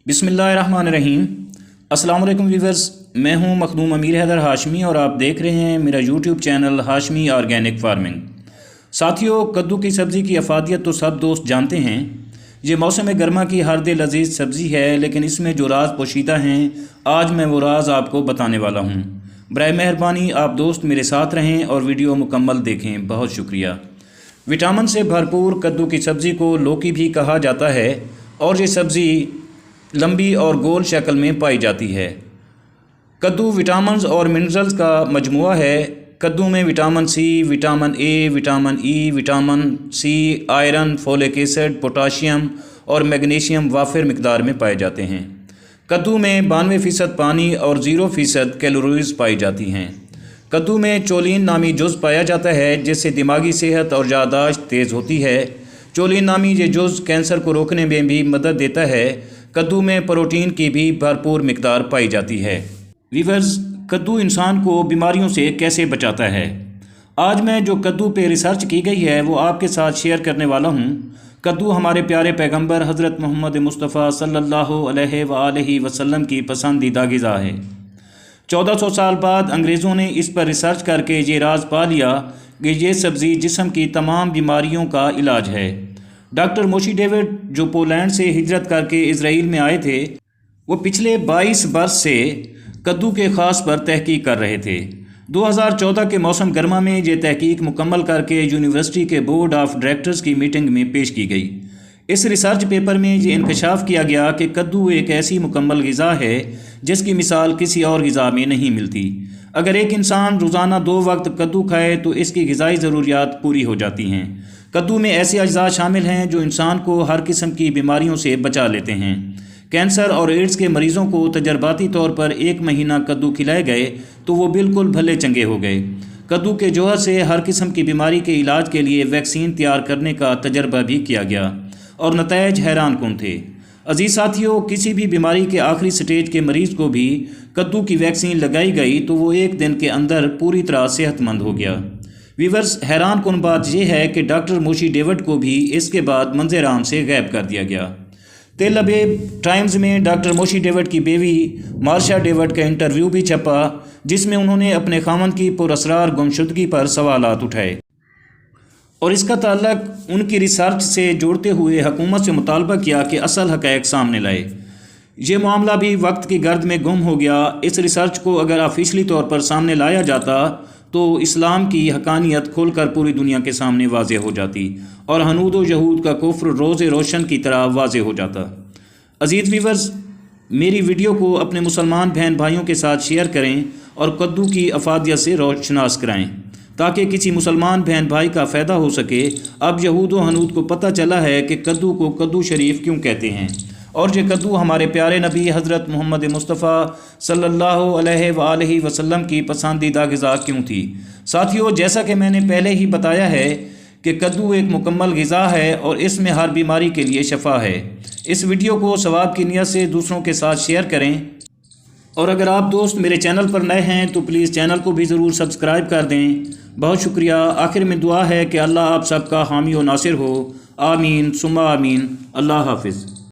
बिस्मिल्लाहिर्रहमानिर्रहीम। अस्सलाम वालेकुम व्यूअर्स, मैं हूं मखदूम अमीर हैदर हाशमी और आप देख रहे हैं मेरा YouTube channel Hashmi organic farming. साथियों, कद्दू की सब्ज़ी की अफादियत तो सब दोस्त जानते हैं। ये मौसम गर्मा की हर दिल अजीज़ सब्ज़ी है, लेकिन इसमें जो राज पोशीदा हैं आज मैं वो राज आपको बताने वाला हूँ। बराए मेहरबानी आप दोस्त मेरे साथ रहें और वीडियो मुकम्मल देखें। बहुत शुक्रिया। विटामिन से भरपूर कद्दू की सब्ज़ी को लौकी भी कहा जाता है और ये सब्ज़ी लंबी और गोल शक्ल में पाई जाती है। कद्दू विटामिन्स और मिनरल्स का मजमुआ है। कद्दू में vitamin C, vitamin A, vitamin E, vitamin C, iron, folic acid, potassium और मैग्नीशियम वाफिर मिकदार में पाए जाते हैं। कद्दू में 92% पानी और 0% कैलोरीज पाई जाती हैं। कद्दू में चोलिन नामी जुज़ पाया जाता है जिससे दिमागी सेहत और याददाश्त तेज़ होती है। चोलिन नामी ये जुज़ कैंसर को रोकने में भी मदद देता है। कद्दू में प्रोटीन की भी भरपूर मिकदार पाई जाती है। व्यूअर्स, कद्दू इंसान को बीमारियों से कैसे बचाता है? आज मैं जो कद्दू पे रिसर्च की गई है वो आपके साथ शेयर करने वाला हूँ। कद्दू हमारे प्यारे पैगंबर हज़रत मोहम्मद मुस्तफ़ा सल्लल्लाहु अलैहि वसल्लम की पसंदीदा ग़िज़ा है। 1400 साल बाद अंग्रेज़ों ने इस पर रिसर्च करके ये राज पा लिया कि ये सब्ज़ी जिस्म की तमाम बीमारियों का इलाज है। डॉक्टर मोशी डेविड जो पोलैंड से हिजरत करके इज़राइल में आए थे, वो पिछले 22 बरस से कद्दू के ख़ास पर तहकीक कर रहे थे। 2014 के मौसम गर्मा में ये तहकीक मुकम्मल करके यूनिवर्सिटी के बोर्ड ऑफ डायरेक्टर्स की मीटिंग में पेश की गई। इस रिसर्च पेपर में ये इंकशाफ किया गया कि कद्दू एक ऐसी मुकम्मल ग़िज़ा है जिसकी मिसाल किसी और ग़िज़ा में नहीं मिलती। अगर एक इंसान रोज़ाना 2 वक्त कद्दू खाए तो इसकी ग़िज़ाई ज़रूरियात पूरी हो जाती हैं। कद्दू में ऐसे अज्जा शामिल हैं जो इंसान को हर किस्म की बीमारियों से बचा लेते हैं। कैंसर और एड्स के मरीज़ों को तजर्बाती तौर पर 1 महीना कद्दू खिलाए गए तो वो बिल्कुल भले चंगे हो गए। कद्दू के जौहर से हर किस्म की बीमारी के इलाज के लिए वैक्सीन तैयार करने का तजर्बा भी किया गया और नताइज हैरान कुन थे। अजीज़ साथियों, किसी भी बीमारी के आखिरी स्टेज के मरीज़ को भी कद्दू की वैक्सीन लगाई गई तो वो 1 दिन के अंदर पूरी तरह सेहतमंद हो गया। व्यूअर्स, हैरान कुन बात यह है कि डॉक्टर मोशी डेविड को भी इसके बाद मंज़र आम से गायब कर दिया गया। तेल अबीब टाइम्स में डॉक्टर मोशी डेविड की बेवी मार्शा डेविड का इंटरव्यू भी छपा जिसमें उन्होंने अपने खामन की पुरअसरार गुमशुदगी पर सवालात उठाए और इसका ताल्लुक उनकी रिसर्च से जोड़ते हुए हुकूमत से मुतालबा किया कि असल हक़ाइक़ सामने लाए। ये मामला भी वक्त की गर्द में गुम हो गया। इस रिसर्च को अगर ऑफिशियली तौर पर सामने लाया जाता तो इस्लाम की हकानियत खोलकर पूरी दुनिया के सामने वाज़े हो जाती और हनूद व यहूद का कुफ्र रोज़े रोशन की तरह वाज़े हो जाता। अज़ीज़ व्यूअर्स, मेरी वीडियो को अपने मुसलमान बहन भाइयों के साथ शेयर करें और कद्दू की अफादियत से रोशनास कराएँ ताकि किसी मुसलमान बहन भाई का फ़ायदा हो सके। अब यहूद व हनूद को पता चला है कि कद्दू को कद्दू शरीफ क्यों कहते हैं और ये कद्दू हमारे प्यारे नबी हज़रत मोहम्मद मुस्तफ़ा सल्लल्लाहु अलैहि वसल्लम की पसंदीदा ग़िज़ा क्यों थी। साथियों, जैसा कि मैंने पहले ही बताया है कि कद्दू एक मुकम्मल ग़िज़ा है और इसमें हर बीमारी के लिए शफा है। इस वीडियो को सवाब की नीयत से दूसरों के साथ शेयर करें और अगर आप दोस्त मेरे चैनल पर नए हैं तो प्लीज़ चैनल को भी ज़रूर सब्सक्राइब कर दें। बहुत शुक्रिया। आखिर में दुआ है कि अल्लाह आप सबका हामी व नासिर हो। आमीन सुम्मा आमीन। अल्लाह हाफिज़।